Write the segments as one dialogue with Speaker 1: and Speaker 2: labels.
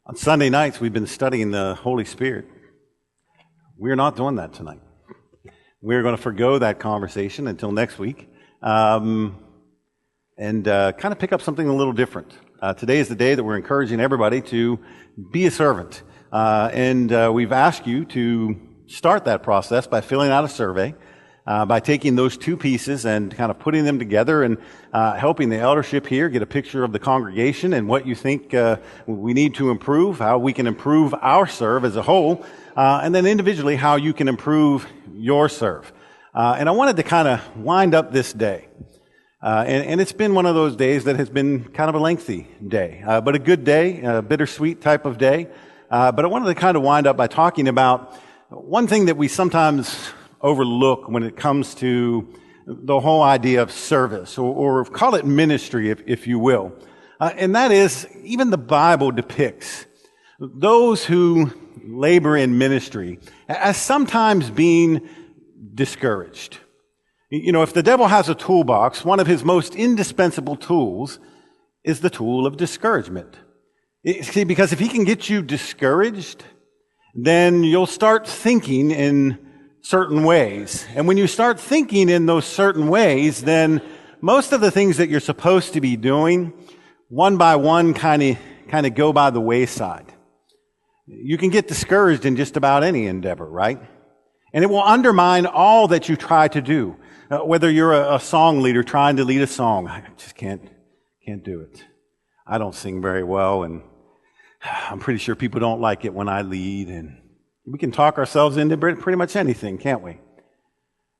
Speaker 1: On Sunday nights, we've been studying the Holy Spirit. We're not doing that tonight. We're going to forgo that conversation until next week and kind of pick up something a little different. Today is the day that we're encouraging everybody to be a servant. We've asked you to start that process by filling out a survey, by taking those two pieces and kind of putting them together and helping the eldership here get a picture of the congregation and what you think we need to improve, how we can improve our serve as a whole, and then individually how you can improve your serve. And I wanted to kind of wind up this day. And it's been one of those days that has been kind of a lengthy day, but a good day, a bittersweet type of day. But I wanted to kind of wind up by talking about one thing that we sometimes overlook when it comes to the whole idea of service, or call it ministry, if you will. And that is, even the Bible depicts those who labor in ministry as sometimes being discouraged. You know, if the devil has a toolbox, one of his most indispensable tools is the tool of discouragement. See, because if he can get you discouraged, then you'll start thinking in certain ways. And when you start thinking in those certain ways, then most of the things that you're supposed to be doing, one by one, kind of go by the wayside. You can get discouraged in just about any endeavor, right? And it will undermine all that you try to do. Whether you're a song leader trying to lead a song, I just can't do it. I don't sing very well, and I'm pretty sure people don't like it when I lead, and we can talk ourselves into pretty much anything, can't we?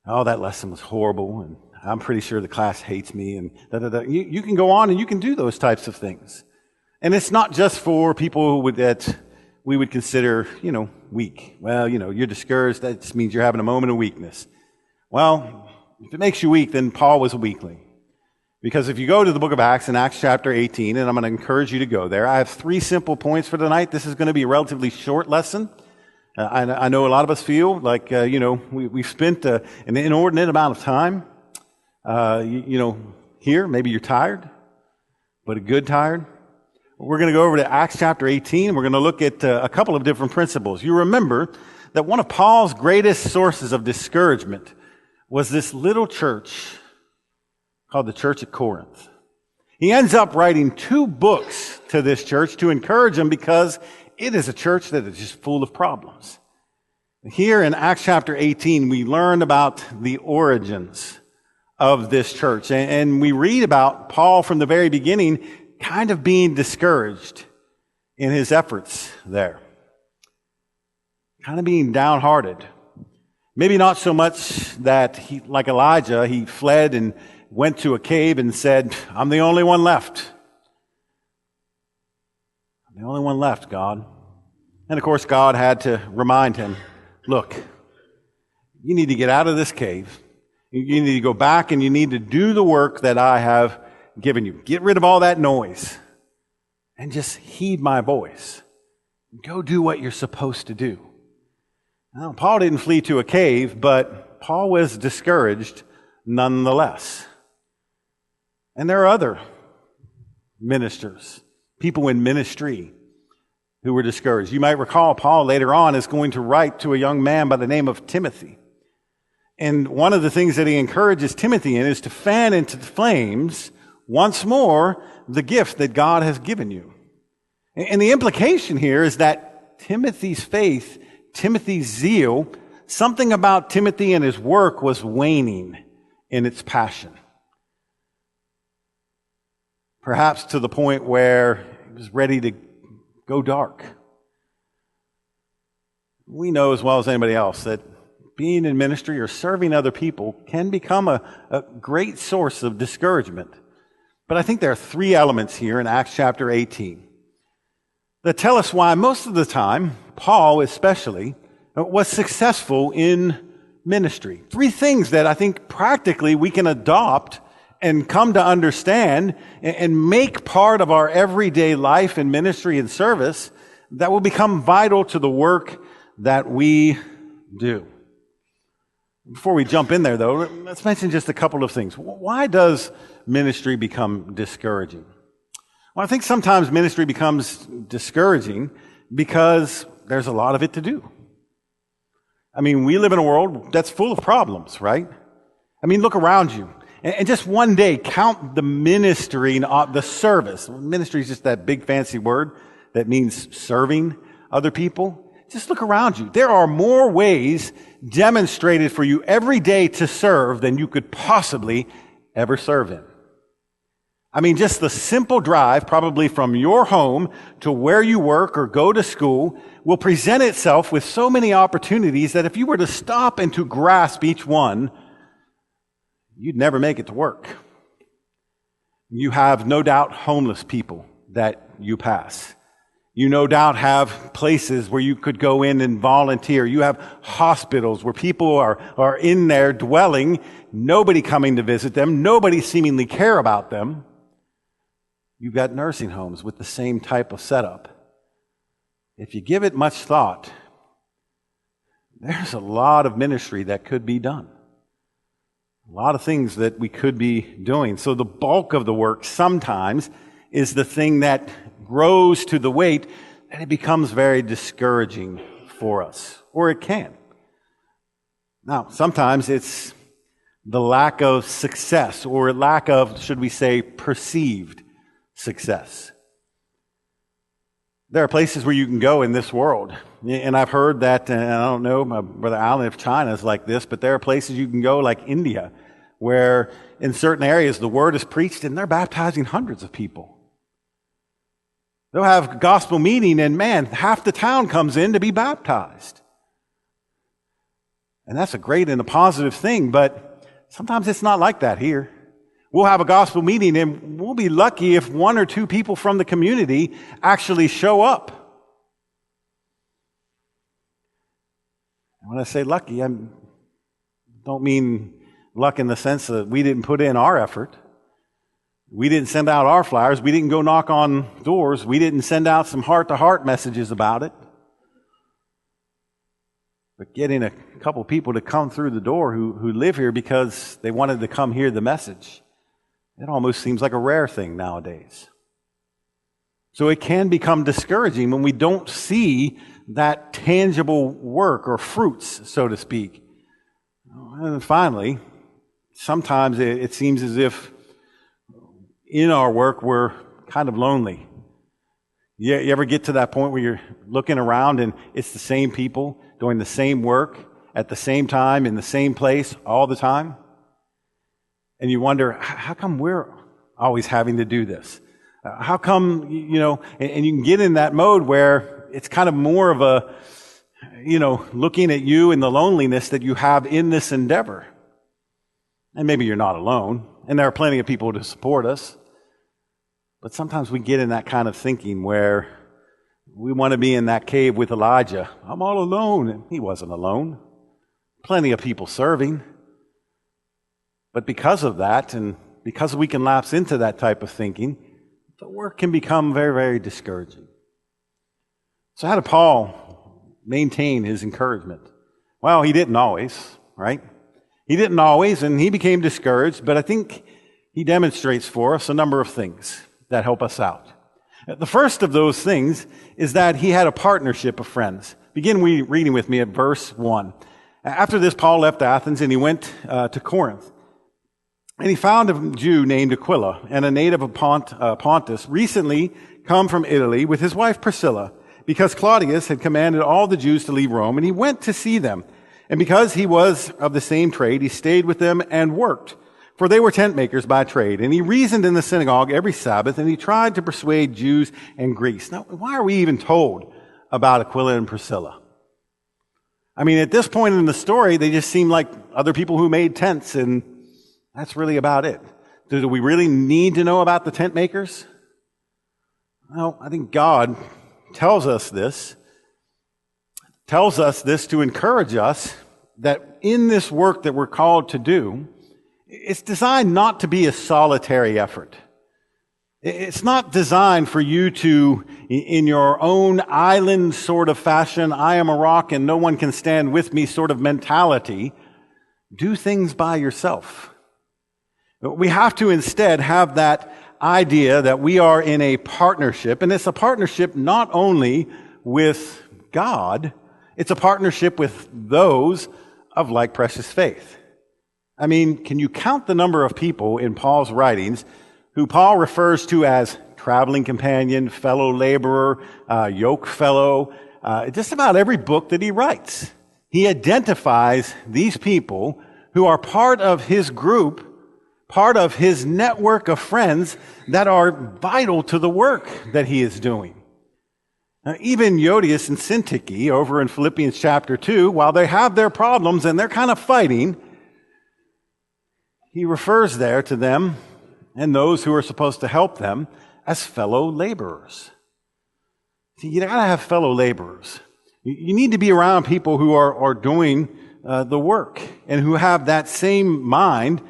Speaker 1: Oh, that lesson was horrible, and I'm pretty sure the class hates me, and da-da-da. You can go on and you can do those types of things. And it's not just for people that we would consider, weak. Well, you're discouraged, that just means you're having a moment of weakness. Well, if it makes you weak, then Paul was a weakling. Because if you go to the book of Acts in Acts chapter 18, and I'm going to encourage you to go there, I have 3 simple points for tonight. This is going to be a relatively short lesson. I know a lot of us feel like, we've spent an inordinate amount of time, here. Maybe you're tired, but a good tired. We're going to go over to Acts chapter 18. We're going to look at a couple of different principles. You remember that one of Paul's greatest sources of discouragement was this little church called the Church at Corinth. He ends up writing 2 books to this church to encourage them because it is a church that is just full of problems. Here in Acts chapter 18, we learn about the origins of this church. And we read about Paul from the very beginning kind of being discouraged in his efforts there. Kind of being downhearted. Maybe not so much that he, like Elijah, he fled and went to a cave and said, I'm the only one left. The only one left, God. And of course, God had to remind him, look, you need to get out of this cave. You need to go back and you need to do the work that I have given you. Get rid of all that noise and just heed my voice. Go do what you're supposed to do. Now, Paul didn't flee to a cave, but Paul was discouraged nonetheless. And there are other ministers, people in ministry who were discouraged. You might recall Paul later on is going to write to a young man by the name of Timothy. And one of the things that he encourages Timothy in is to fan into the flames once more the gift that God has given you. And the implication here is that Timothy's faith, Timothy's zeal, something about Timothy and his work was waning in its passion. Perhaps to the point where it was ready to go dark. We know as well as anybody else that being in ministry or serving other people can become a great source of discouragement. But I think there are 3 elements here in Acts chapter 18 that tell us why most of the time, Paul especially, was successful in ministry. 3 things that I think practically we can adopt and come to understand and make part of our everyday life in ministry and service that will become vital to the work that we do. Before we jump in there, though, let's mention just a couple of things. Why does ministry become discouraging? Well, I think sometimes ministry becomes discouraging because there's a lot of it to do. I mean, we live in a world that's full of problems, right? I mean, look around you. And just one day, count the ministry, the service. Ministry is just that big fancy word that means serving other people. Just look around you. There are more ways demonstrated for you every day to serve than you could possibly ever serve in. I mean, just the simple drive, probably from your home to where you work or go to school, will present itself with so many opportunities that if you were to stop and to grasp each one, you'd never make it to work. You have no doubt homeless people that you pass. You no doubt have places where you could go in and volunteer. You have hospitals where people are in there dwelling, nobody coming to visit them, nobody seemingly care about them. You've got nursing homes with the same type of setup. If you give it much thought, there's a lot of ministry that could be done. A lot of things that we could be doing. So the bulk of the work sometimes is the thing that grows to the weight and it becomes very discouraging for us, or it can. Now, sometimes it's the lack of success or lack of, should we say, perceived success. There are places where you can go in this world, and I've heard that, and I don't know, my brother Alan, if China is like this, but there are places you can go like India, where in certain areas the word is preached and they're baptizing hundreds of people. They'll have a gospel meeting and man, half the town comes in to be baptized. And that's a great and a positive thing, but sometimes it's not like that here. We'll have a gospel meeting and we'll be lucky if one or two people from the community actually show up. And when I say lucky, I don't mean luck in the sense that we didn't put in our effort. We didn't send out our flyers. We didn't go knock on doors. We didn't send out some heart-to-heart messages about it. But getting a couple people to come through the door who live here because they wanted to come hear the message, it almost seems like a rare thing nowadays. So it can become discouraging when we don't see that tangible work or fruits, so to speak. And finally, sometimes it seems as if in our work we're kind of lonely. You ever get to that point where you're looking around and it's the same people doing the same work at the same time in the same place all the time? And you wonder, how come we're always having to do this? How come, and you can get in that mode where it's kind of more of a, looking at you and the loneliness that you have in this endeavor. And maybe you're not alone, and there are plenty of people to support us. But sometimes we get in that kind of thinking where we want to be in that cave with Elijah. I'm all alone, and he wasn't alone. Plenty of people serving. But because of that, and because we can lapse into that type of thinking, the work can become very, very discouraging. So how did Paul maintain his encouragement? Well, he didn't always, right? He didn't always, and he became discouraged, but I think he demonstrates for us a number of things that help us out. The first of those things is that he had a partnership of friends. Begin reading with me at verse 1. After this, Paul left Athens and he went to Corinth. And he found a Jew named Aquila and a native of Pontus, recently come from Italy with his wife Priscilla, because Claudius had commanded all the Jews to leave Rome, and he went to see them. And because he was of the same trade, he stayed with them and worked, for they were tent makers by trade. And he reasoned in the synagogue every Sabbath, and he tried to persuade Jews and Greeks. Now, why are we even told about Aquila and Priscilla? I mean, at this point in the story, they just seem like other people who made tents, and that's really about it. Do we really need to know about the tent makers? Well, I think God tells us this to encourage us that in this work that we're called to do, it's designed not to be a solitary effort. It's not designed for you to, in your own island sort of fashion, I am a rock and no one can stand with me sort of mentality, do things by yourself. We have to instead have that idea that we are in a partnership, and it's a partnership not only with God, it's a partnership with those of like precious faith. I mean, can you count the number of people in Paul's writings who Paul refers to as traveling companion, fellow laborer, yoke fellow? Just about every book that he writes, he identifies these people who are part of his group, part of his network of friends that are vital to the work that he is doing. Even Euodias and Syntyche over in Philippians chapter 2, while they have their problems and they're kind of fighting, he refers there to them and those who are supposed to help them as fellow laborers. See, you gotta have fellow laborers. You need to be around people who are doing the work and who have that same mind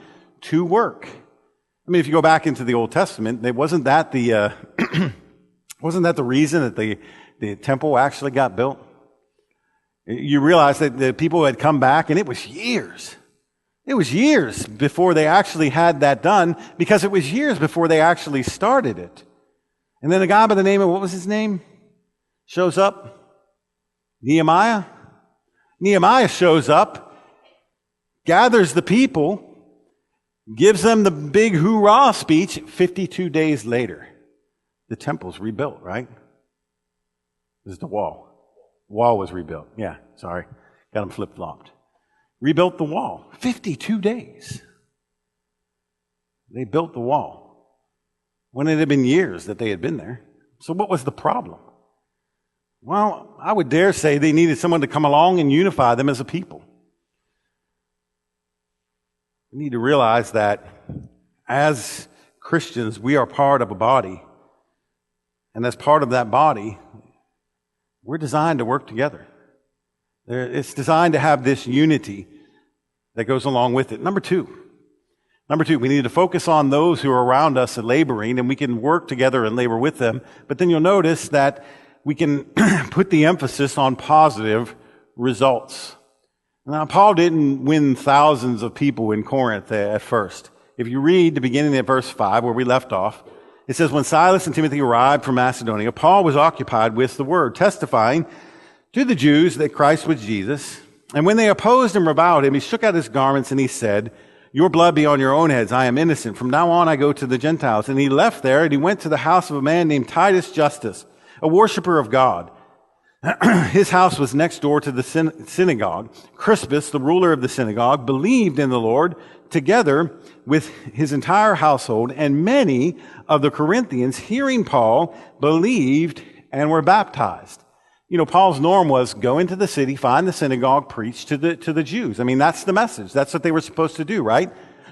Speaker 1: to work. I mean, if you go back into the Old Testament, wasn't that the reason that the temple actually got built? You realize that the people had come back, and it was years. It was years before they actually had that done, because it was years before they actually started it. And then a guy by the name of, what was his name? Shows up. Nehemiah. Nehemiah shows up, gathers the people, gives them the big hoorah speech. 52 days later, the temple's rebuilt, right? This is the wall. The wall was rebuilt. Yeah, sorry. Got them flip-flopped. Rebuilt the wall. 52 days. They built the wall when it had been years that they had been there. So what was the problem? Well, I would dare say they needed someone to come along and unify them as a people. We need to realize that as Christians, we are part of a body. And as part of that body, we're designed to work together. It's designed to have this unity that goes along with it. Number two, we need to focus on those who are around us and laboring, and we can work together and labor with them. But then you'll notice that we can put the emphasis on positive results. Now, Paul didn't win thousands of people in Corinth at first. If you read the beginning of verse 5, where we left off, it says, when Silas and Timothy arrived from Macedonia, Paul was occupied with the word, testifying to the Jews that Christ was Jesus. And when they opposed and reviled him, he shook out his garments and he said, your blood be on your own heads. I am innocent. From now on, I go to the Gentiles. And he left there and he went to the house of a man named Titus Justus, a worshiper of God. His house was next door to the synagogue. Crispus, the ruler of the synagogue, believed in the Lord together with his entire household, and many of the Corinthians, hearing Paul, believed and were baptized. You know, Paul's norm was go into the city, find the synagogue, preach to the Jews. I mean, that's the message. That's what they were supposed to do, right?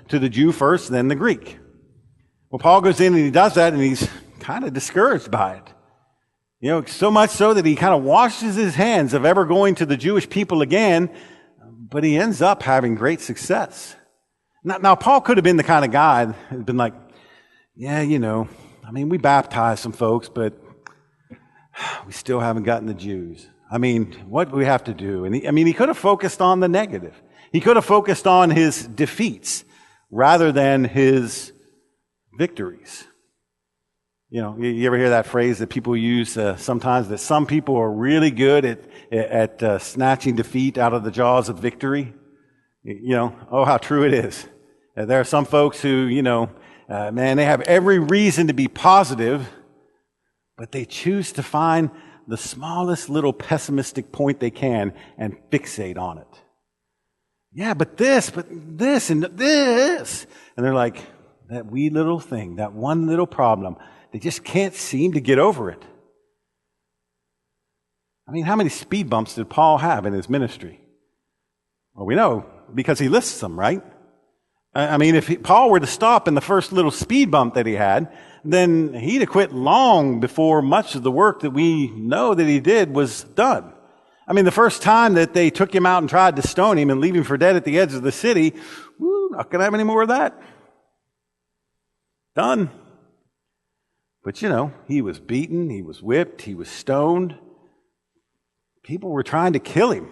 Speaker 1: To the Jew first, then the Greek. Well, Paul goes in and he does that, and he's kind of discouraged by it. You know, so much so that he kind of washes his hands of ever going to the Jewish people again, but he ends up having great success. Now, Paul could have been the kind of guy that had been like, yeah, you know, I mean, we baptized some folks, but we still haven't gotten the Jews. I mean, what do we have to do? And he could have focused on the negative. He could have focused on his defeats rather than his victories. You know, you ever hear that phrase that people use sometimes, that some people are really good at snatching defeat out of the jaws of victory? You know, oh, how true it is. There are some folks who, you know, man, they have every reason to be positive, but they choose to find the smallest little pessimistic point they can and fixate on it. Yeah, but this, and this. And they're like, that wee little thing, that one little problem, they just can't seem to get over it. I mean, how many speed bumps did Paul have in his ministry? Well, we know, because he lists them, right? I mean, if Paul were to stop in the first little speed bump that he had, then he'd have quit long before much of the work that we know that he did was done. I mean, the first time that they took him out and tried to stone him and leave him for dead at the edge of the city, not going to have any more of that. Done. But you know, he was beaten, he was whipped, he was stoned. People were trying to kill him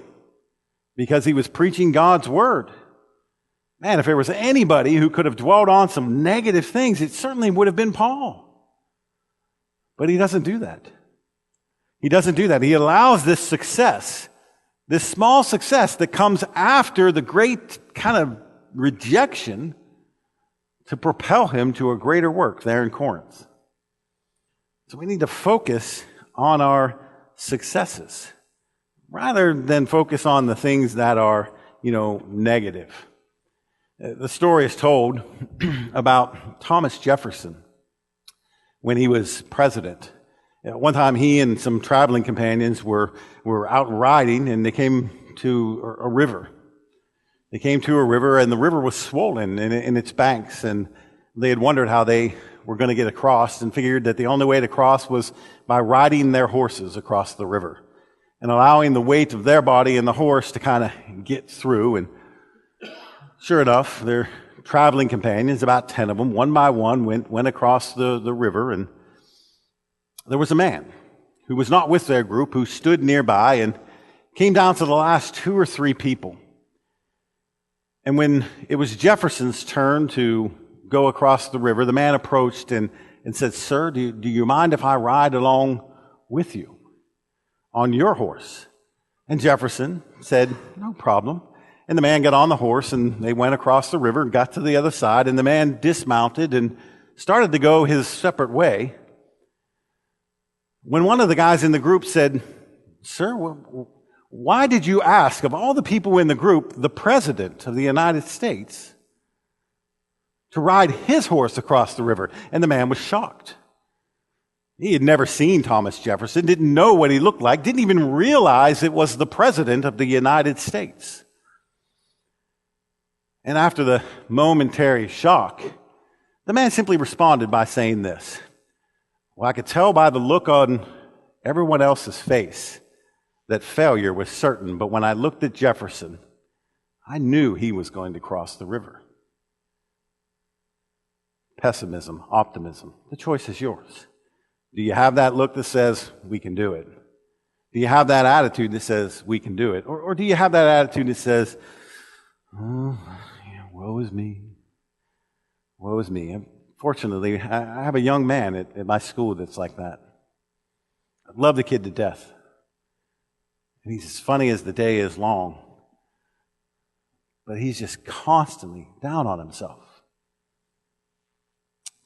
Speaker 1: because he was preaching God's word. Man, if there was anybody who could have dwelled on some negative things, it certainly would have been Paul. But he doesn't do that. He doesn't do that. He allows this success, this small success that comes after the great kind of rejection, to propel him to a greater work there in Corinth. So we need to focus on our successes rather than focus on the things that are, negative. The story is told about Thomas Jefferson when he was president. One time he and some traveling companions were out riding, and they came to a river. They came to a river, and the river was swollen in its banks, and they had wondered how they were going to get across, and figured that the only way to cross was by riding their horses across the river and allowing the weight of their body and the horse to kind of get through. And sure enough, their traveling companions, about 10 of them, one by one, went across the river, and there was a man who was not with their group, who stood nearby and came down to the last 2 or 3 people. And when it was Jefferson's turn to go across the river, the man approached and said, "Sir, do you mind if I ride along with you on your horse?" And Jefferson said, "No problem." And the man got on the horse, and they went across the river and got to the other side, and the man dismounted and started to go his separate way. When one of the guys in the group said, "Sir, why did you ask, of all the people in the group, the President of the United States to ride his horse across the river?" And the man was shocked. He had never seen Thomas Jefferson, didn't know what he looked like, didn't even realize it was the President of the United States. And after the momentary shock, the man simply responded by saying this: "Well, I could tell by the look on everyone else's face that failure was certain, but when I looked at Jefferson, I knew he was going to cross the river." Pessimism, optimism, the choice is yours. Do you have that look that says, "We can do it"? Do you have that attitude that says, "We can do it"? Or do you have that attitude that says, "Oh, yeah, woe is me. Woe is me"? Fortunately, I have a young man at my school that's like that. I love the kid to death. And he's as funny as the day is long. But he's just constantly down on himself.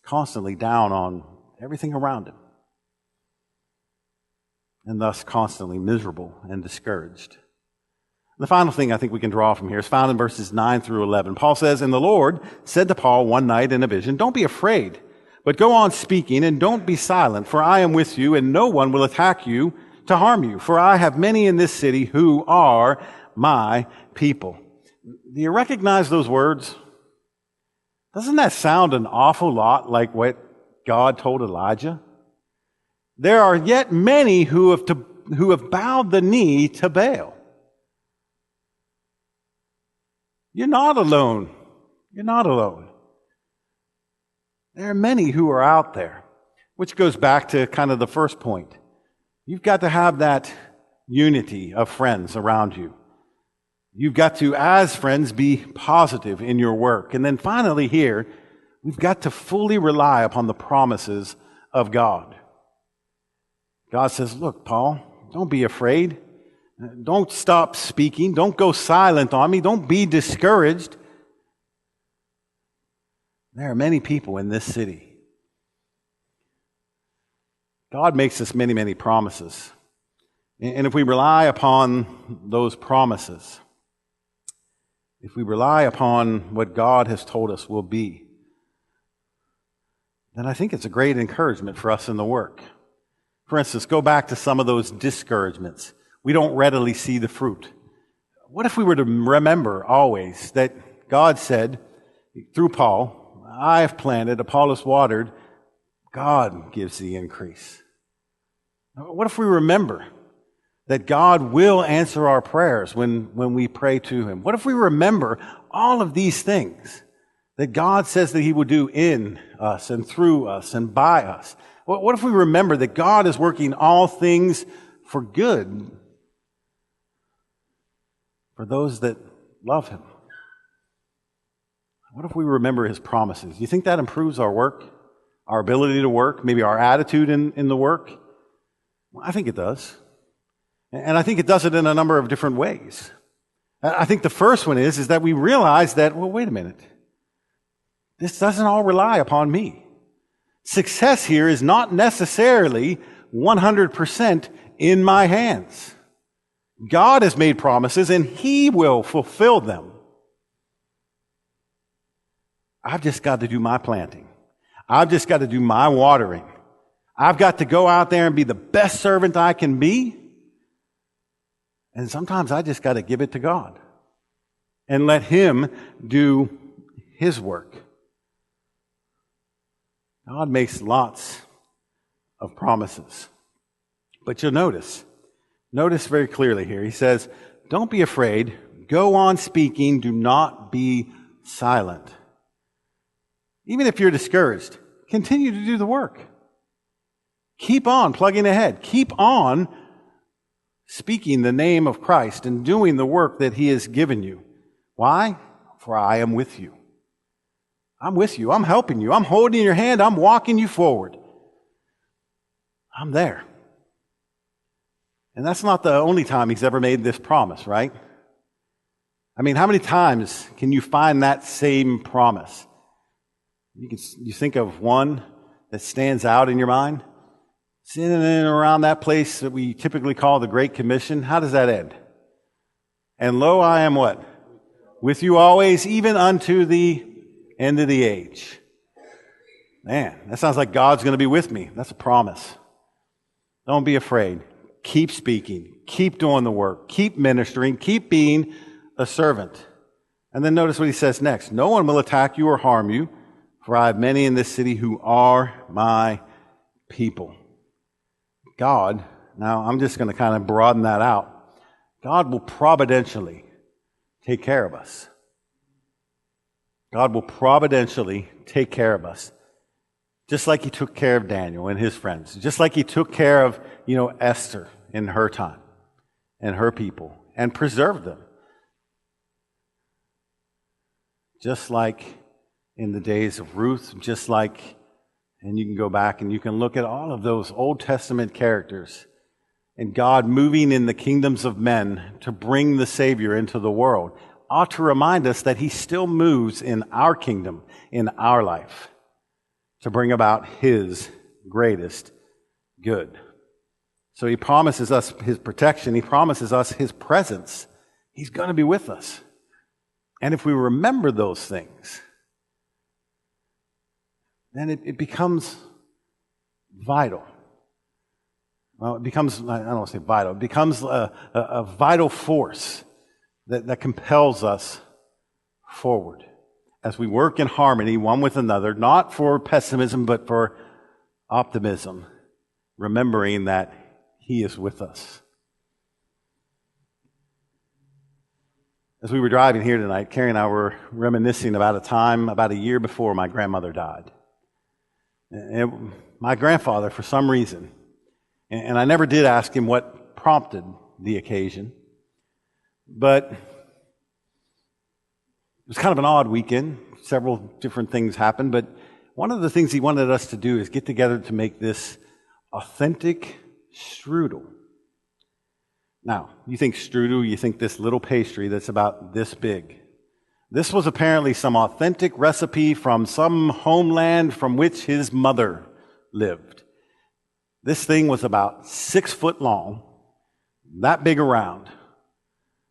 Speaker 1: Constantly down on everything around him. And thus constantly miserable and discouraged. The final thing I think we can draw from here is found in verses 9 through 11. Paul says, "And the Lord said to Paul one night in a vision, 'Don't be afraid, but go on speaking and don't be silent, for I am with you, and no one will attack you to harm you. For I have many in this city who are my people.'" Do you recognize those words? Doesn't that sound an awful lot like what God told Elijah? There are yet many who have bowed the knee to Baal. You're not alone. You're not alone. There are many who are out there, which goes back to kind of the first point. You've got to have that unity of friends around you. You've got to, as friends, be positive in your work. And then finally here, we've got to fully rely upon the promises of God. God says, "Look, Paul, don't be afraid. Don't stop speaking. Don't go silent on me. Don't be discouraged. There are many people in this city." God makes us many, many promises. And if we rely upon those promises, if we rely upon what God has told us will be, then I think it's a great encouragement for us in the work. For instance, go back to some of those discouragements. We don't readily see the fruit. What if we were to remember always that God said through Paul, "I have planted, Apollos watered, God gives the increase"? What if we remember that God will answer our prayers when we pray to Him? What if we remember all of these things that God says that He will do in us and through us and by us? What if we remember that God is working all things for good for those that love Him? What if we remember his promises? Do you think that improves our work, our ability to work, maybe our attitude in the work? Well, I think it does. And I think it does it in a number of different ways. I think the first one is that we realize that, well, wait a minute. This doesn't all rely upon me. Success here is not necessarily 100% in my hands. God has made promises and he will fulfill them. I've just got to do my planting. I've just got to do my watering. I've got to go out there and be the best servant I can be. And sometimes I just got to give it to God and let him do his work. God makes lots of promises. But you'll notice very clearly here, he says, don't be afraid, go on speaking, do not be silent. Even if you're discouraged, continue to do the work. Keep on plugging ahead. Keep on speaking the name of Christ and doing the work that he has given you. Why? For I am with you. I'm with you. I'm helping you. I'm holding your hand. I'm walking you forward. I'm there. And that's not the only time he's ever made this promise, right? I mean, how many times can you find that same promise? You think of one that stands out in your mind? Sitting in and around that place that we typically call the Great Commission. How does that end? And lo, I am what? With you always, even unto the end of the age. Man, that sounds like God's going to be with me. That's a promise. Don't be afraid. Keep speaking. Keep doing the work. Keep ministering. Keep being a servant. And then notice what he says next. No one will attack you or harm you, for I have many in this city who are my people. God, now I'm just going to kind of broaden that out. God will providentially take care of us. God will providentially take care of us. Just like he took care of Daniel and his friends. Just like he took care of, Esther in her time and her people and preserved them. Just like in the days of Ruth, just like, and you can go back and you can look at all of those Old Testament characters and God moving in the kingdoms of men to bring the Savior into the world ought to remind us that he still moves in our kingdom, in our life, to bring about his greatest good. So he promises us his protection. He promises us his presence. He's going to be with us. And if we remember those things, then it becomes vital. Well, it becomes, I don't want to say vital, it becomes a vital force that compels us forward as we work in harmony one with another, not for pessimism, but for optimism, remembering that he is with us. As we were driving here tonight, Carrie and I were reminiscing about a time about a year before my grandmother died. And my grandfather, for some reason, and I never did ask him what prompted the occasion, but it was kind of an odd weekend. Several different things happened, but one of the things he wanted us to do is get together to make this authentic strudel. Now, you think strudel, you think this little pastry that's about this big. This was apparently some authentic recipe from some homeland from which his mother lived. This thing was about 6 foot long, that big around.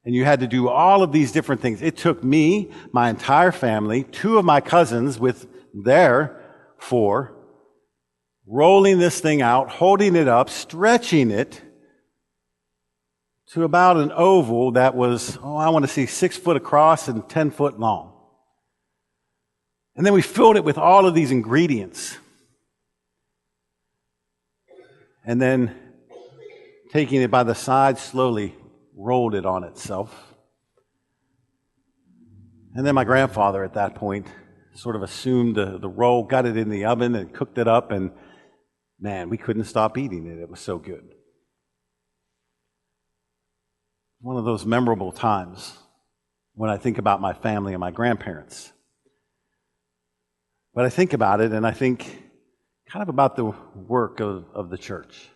Speaker 1: And you had to do all of these different things. It took me, my entire family, 2 of my cousins with their 4, rolling this thing out, holding it up, stretching it to about an oval that was, I want to see 6 foot across and 10 foot long. And then we filled it with all of these ingredients. And then taking it by the side, slowly rolled it on itself. And then my grandfather at that point sort of assumed the roll, got it in the oven and cooked it up, and man, we couldn't stop eating it. It was so good. One of those memorable times when I think about my family and my grandparents. But I think about it, and I think kind of about the work of the church.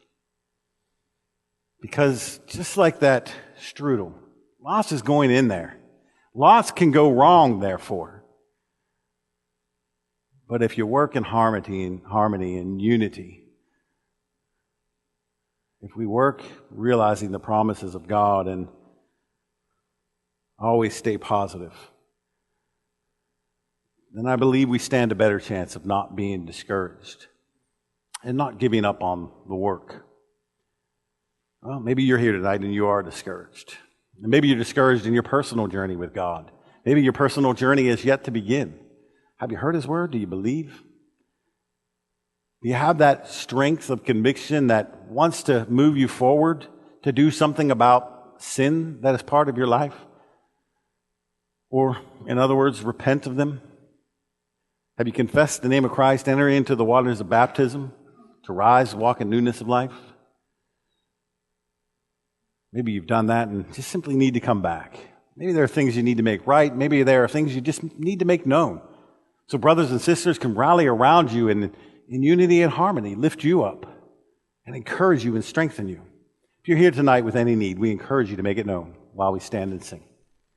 Speaker 1: Because just like that strudel, lots is going in there. Lots can go wrong, therefore. But if you work in harmony and unity, if we work realizing the promises of God and always stay positive, then I believe we stand a better chance of not being discouraged and not giving up on the work. Well, maybe you're here tonight and you are discouraged. And maybe you're discouraged in your personal journey with God. Maybe your personal journey is yet to begin. Have you heard His word? Do you believe? Do you have that strength of conviction that wants to move you forward to do something about sin that is part of your life? Or, in other words, repent of them? Have you confessed the name of Christ, enter into the waters of baptism, to rise, walk in newness of life? Maybe you've done that and just simply need to come back. Maybe there are things you need to make right. Maybe there are things you just need to make known. So brothers and sisters can rally around you and in unity and harmony, lift you up and encourage you and strengthen you. If you're here tonight with any need, we encourage you to make it known while we stand and sing.